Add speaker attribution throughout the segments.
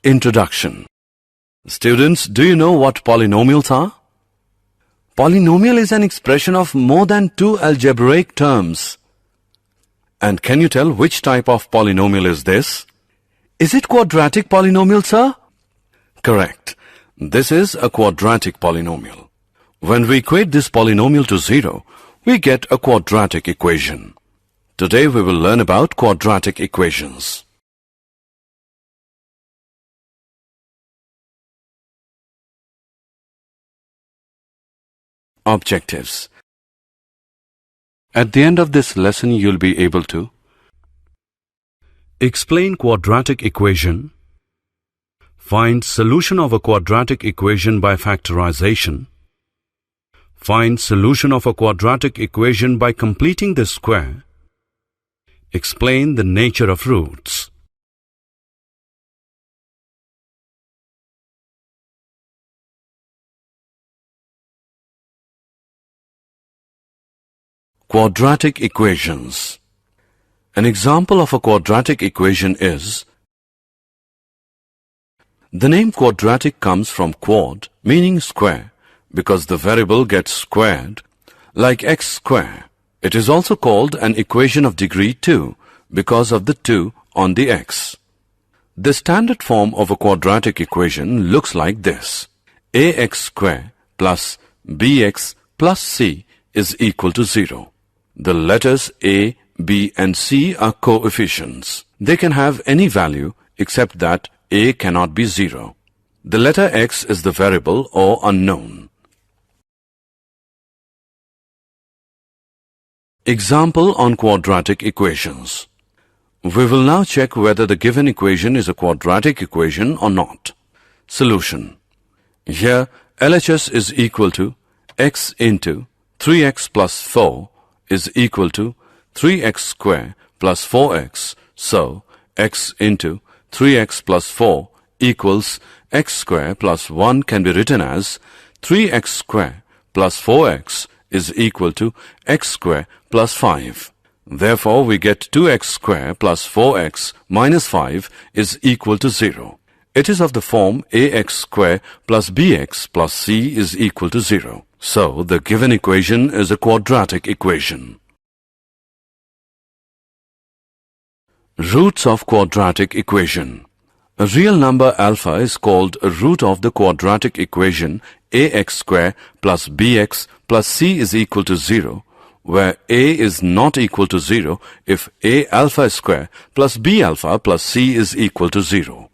Speaker 1: Introduction. Students, do you know what polynomials are? Polynomial is an expression of more than two algebraic terms. And can you tell which type of polynomial is this? Is it quadratic polynomial, sir? Correct. This is a quadratic polynomial. When we equate this polynomial to 0, we get a quadratic equation. Today we will learn about quadratic equations. Objectives. At the end of this lesson, you'll be able to explain quadratic equation, find solution of a quadratic equation by factorization, find solution of a quadratic equation by completing the square, explain the nature of roots. Quadratic equations. An example of a quadratic equation is, the name quadratic comes from quad, meaning square, because the variable gets squared, like x square. It is also called an equation of degree 2, because of the 2 on the x. The standard form of a quadratic equation looks like this. ax square plus bx plus c is equal to 0. The letters a, b and c are coefficients. They can have any value except that a cannot be 0. The letter x is the variable or unknown. Example on quadratic equations. We will now check whether the given equation is a quadratic equation or not. Solution. Here LHS is equal to x into 3x plus 4 is equal to 3x square plus 4x. So, x into 3x plus 4 equals x square plus 1 can be written as 3x square plus 4x is equal to x square plus 5. Therefore, we get 2x square plus 4x minus 5 is equal to 0. It is of the form ax square plus bx plus c is equal to 0. So, the given equation is a quadratic equation. Roots of quadratic equation. A real number alpha is called a root of the quadratic equation ax square plus bx plus c is equal to 0, where a is not equal to 0 if a alpha square plus b alpha plus c is equal to 0.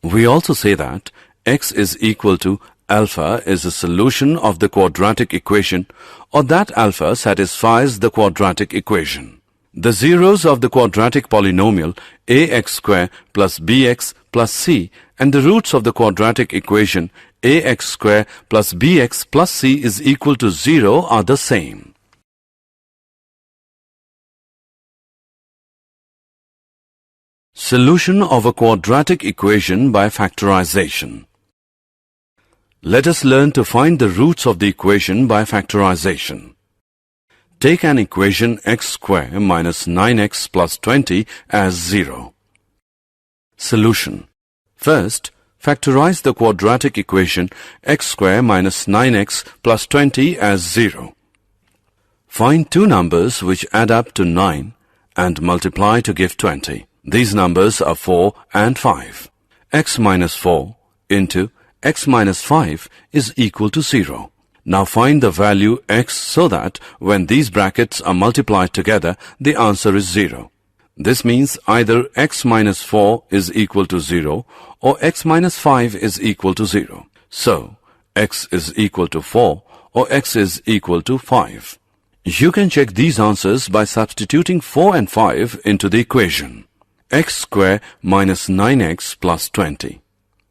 Speaker 1: We also say that x is equal to alpha is a solution of the quadratic equation, or that alpha satisfies the quadratic equation. The zeros of the quadratic polynomial ax square plus bx plus c and the roots of the quadratic equation ax square plus bx plus c is equal to 0 are the same. Solution of a quadratic equation by factorization. Let us learn to find the roots of the equation by factorization. Take an equation x square minus 9x plus 20 as 0. Solution. First, factorize the quadratic equation x square minus 9x plus 20 as 0. Find two numbers which add up to 9 and multiply to give 20. These numbers are 4 and 5. X minus 4 into x minus 5 is equal to 0. Now find the value x so that when these brackets are multiplied together, the answer is 0. This means either x minus 4 is equal to 0 or x minus 5 is equal to 0. So, x is equal to 4 or x is equal to 5. You can check these answers by substituting 4 and 5 into the equation. X square minus 9x plus 20.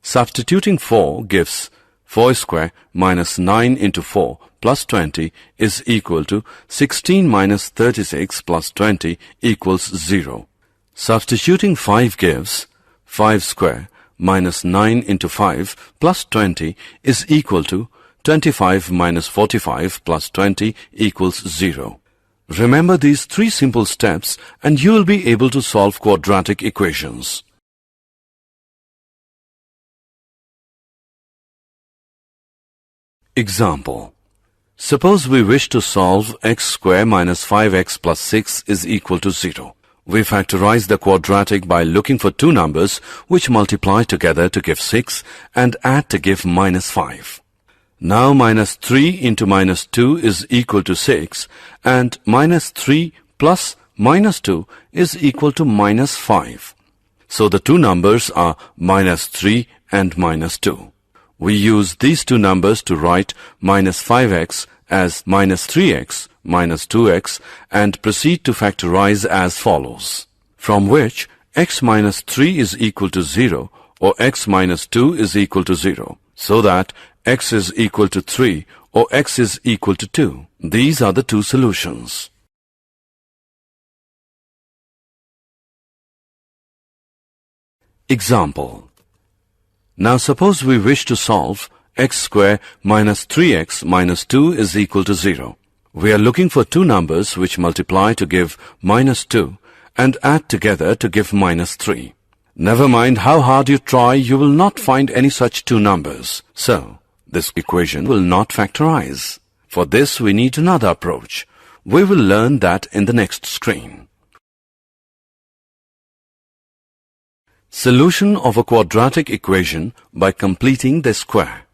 Speaker 1: Substituting 4 gives 4 square minus 9 into 4 plus 20 is equal to 16 minus 36 plus 20 equals 0. Substituting 5 gives 5 square minus 9 into 5 plus 20 is equal to 25 minus 45 plus 20 equals 0. Remember these three simple steps and you will be able to solve quadratic equations. Example. Suppose we wish to solve x square minus 5x plus 6 is equal to 0. We factorize the quadratic by looking for two numbers which multiply together to give 6 and add to give minus 5. Now minus 3 into minus 2 is equal to 6 and minus 3 plus minus 2 is equal to minus 5. So the two numbers are minus 3 and minus 2. We use these two numbers to write minus 5x as minus 3x minus 2x and proceed to factorize as follows. From which x minus 3 is equal to 0 or x minus 2 is equal to 0. So that x is equal to 3 or x is equal to 2. These are the two solutions. Example. Now suppose we wish to solve x square minus 3x minus 2 is equal to 0. We are looking for two numbers which multiply to give minus 2 and add together to give minus 3. Never mind how hard you try, you will not find any such two numbers. So, this equation will not factorize. For this we need another approach. We will learn that in the next screen. Solution of a quadratic equation by completing the square.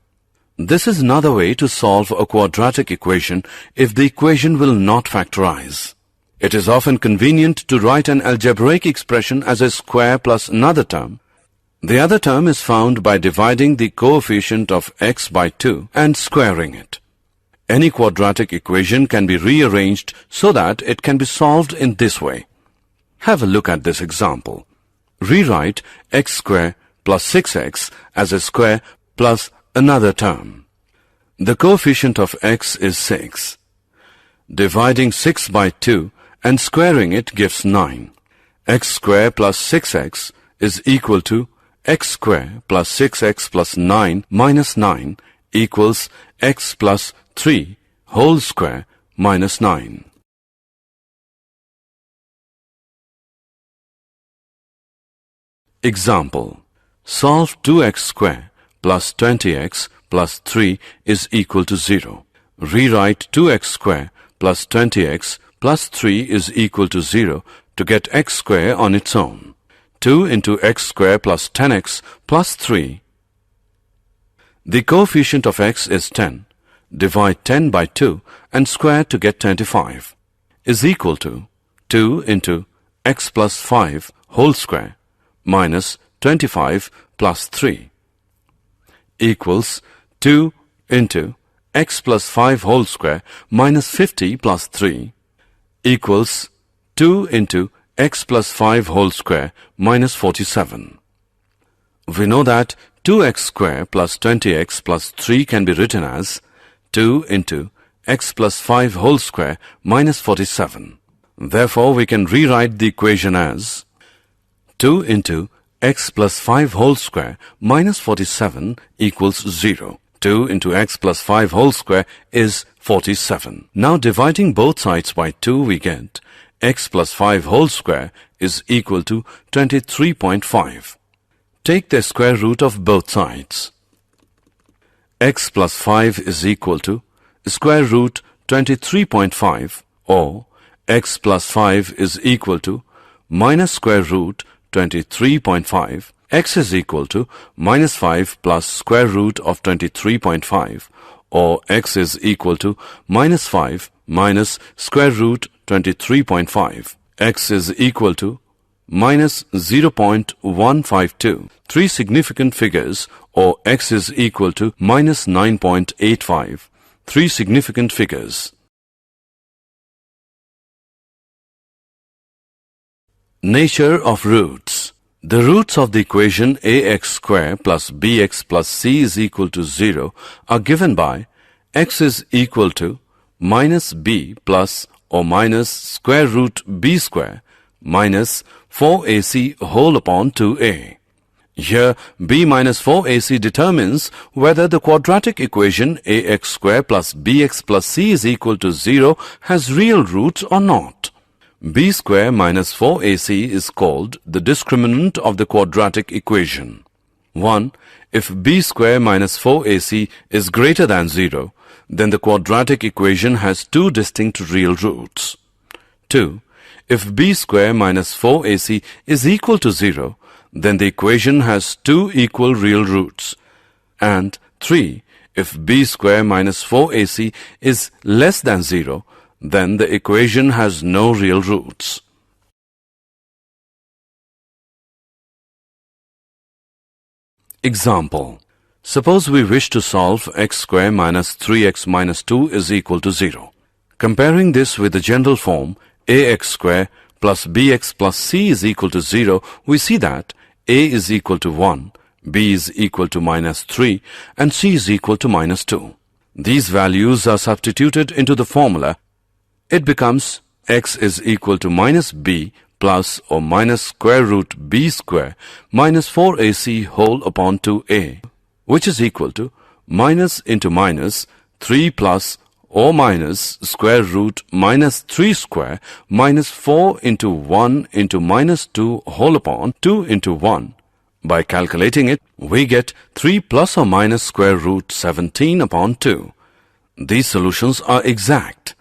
Speaker 1: This is another way to solve a quadratic equation if the equation will not factorize. It is often convenient to write an algebraic expression as a square plus another term. The other term is found by dividing the coefficient of x by 2 and squaring it. Any quadratic equation can be rearranged so that it can be solved in this way. Have a look at this example. Rewrite x square plus 6x as a square plus another term. The coefficient of x is 6. Dividing 6 by 2 and squaring it gives 9. X square plus 6x is equal to x square plus 6x plus 9 minus 9 equals x plus 3 whole square minus 9. Example. Solve 2x square plus 20x plus 3 is equal to 0. Rewrite 2x square plus 20x plus 3 is equal to 0 to get x square on its own. 2 into x square plus 10x plus 3. The coefficient of x is 10. Divide 10 by 2 and square to get 25 is equal to 2 into x plus 5 whole square minus 25 plus 3 equals 2 into x plus 5 whole square minus 50 plus 3 equals 2 into x plus 5 whole square minus 47. We know that 2x square plus 20x plus 3 can be written as 2 into x plus 5 whole square minus 47. Therefore, we can rewrite the equation as 2 into x plus 5 whole square minus 47 equals 0. 2 into x plus 5 whole square is 47. Now dividing both sides by 2 we get x plus 5 whole square is equal to 23.5. Take the square root of both sides. X plus 5 is equal to square root 23.5 or x plus 5 is equal to minus square root 23.5. X is equal to minus 5 plus square root of 23.5 or x is equal to minus 5 minus square root 23.5. X is equal to minus 0.152. Three significant figures or x is equal to minus 9.85. Three significant figures. Nature of roots. The roots of the equation ax square plus bx plus c is equal to 0 are given by x is equal to minus b plus or minus square root b square minus 4ac whole upon 2a. Here b minus 4ac determines whether the quadratic equation ax square plus bx plus c is equal to 0 has real roots or not. b square minus 4ac is called the discriminant of the quadratic equation. 1. If b square minus 4ac is greater than 0, then the quadratic equation has two distinct real roots. 2. If b square minus 4ac is equal to 0, then the equation has two equal real roots. And 3. If b square minus 4ac is less than 0, then the equation has no real roots. Example. Suppose we wish to solve x square minus 3x minus 2 is equal to 0. Comparing this with the general form ax square plus bx plus c is equal to 0, we see that a is equal to 1, b is equal to minus 3, and c is equal to minus 2. These values are substituted into the formula. It becomes x is equal to minus b plus or minus square root b square minus 4ac whole upon 2a, which is equal to minus into minus 3 plus or minus square root minus 3 square minus 4 into 1 into minus 2 whole upon 2 into 1. By calculating it, we get 3 plus or minus square root 17 upon 2. These solutions are exact.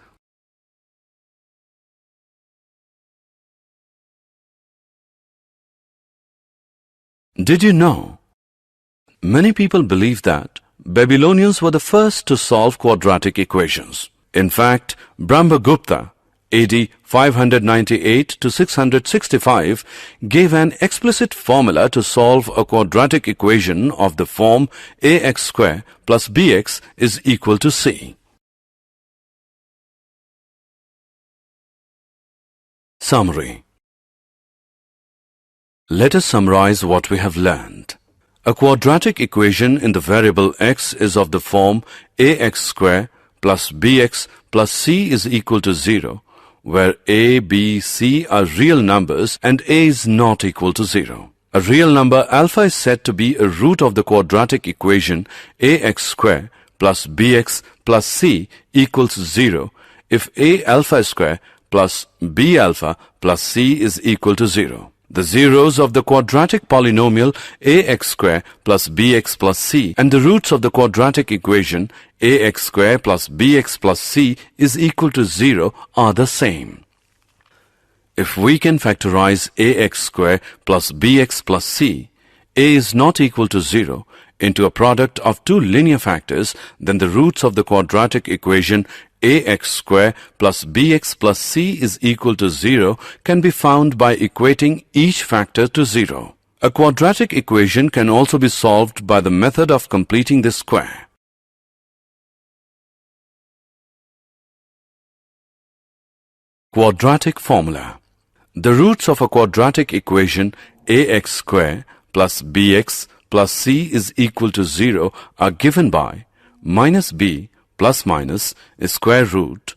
Speaker 1: Did you know? Many people believe that Babylonians were the first to solve quadratic equations. In fact, Brahmagupta, AD 598 to 665, gave an explicit formula to solve a quadratic equation of the form ax square plus bx is equal to c. Summary. Let us summarize what we have learned. A quadratic equation in the variable x is of the form ax square plus bx plus c is equal to 0, where a, b, c are real numbers and a is not equal to 0. A real number alpha is said to be a root of the quadratic equation ax square plus bx plus c equals 0 if a alpha square plus b alpha plus c is equal to 0. The zeros of the quadratic polynomial ax square plus bx plus c and the roots of the quadratic equation ax square plus bx plus c is equal to 0 are the same. If we can factorize ax square plus bx plus c, a is not equal to 0, into a product of two linear factors, then the roots of the quadratic equation ax square plus bx plus c is equal to 0 can be found by equating each factor to 0. A quadratic equation can also be solved by the method of completing the square. Quadratic formula. The roots of a quadratic equation ax square plus bx plus c is equal to 0 are given by minus b plus minus square root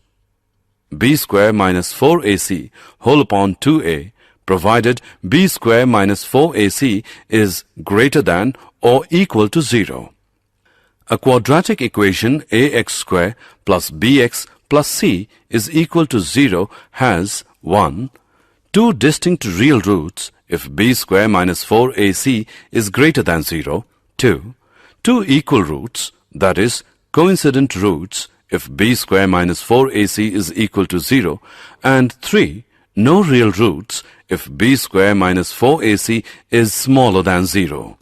Speaker 1: b square minus 4ac whole upon 2a, provided b square minus 4ac is greater than or equal to 0. A quadratic equation ax square plus bx plus c is equal to 0 has 1. Two distinct real roots if b square minus 4ac is greater than 0. 2. Two equal roots, that is, coincident roots if b square minus 4ac is equal to 0, and 3. No real roots if b square minus 4ac is smaller than 0.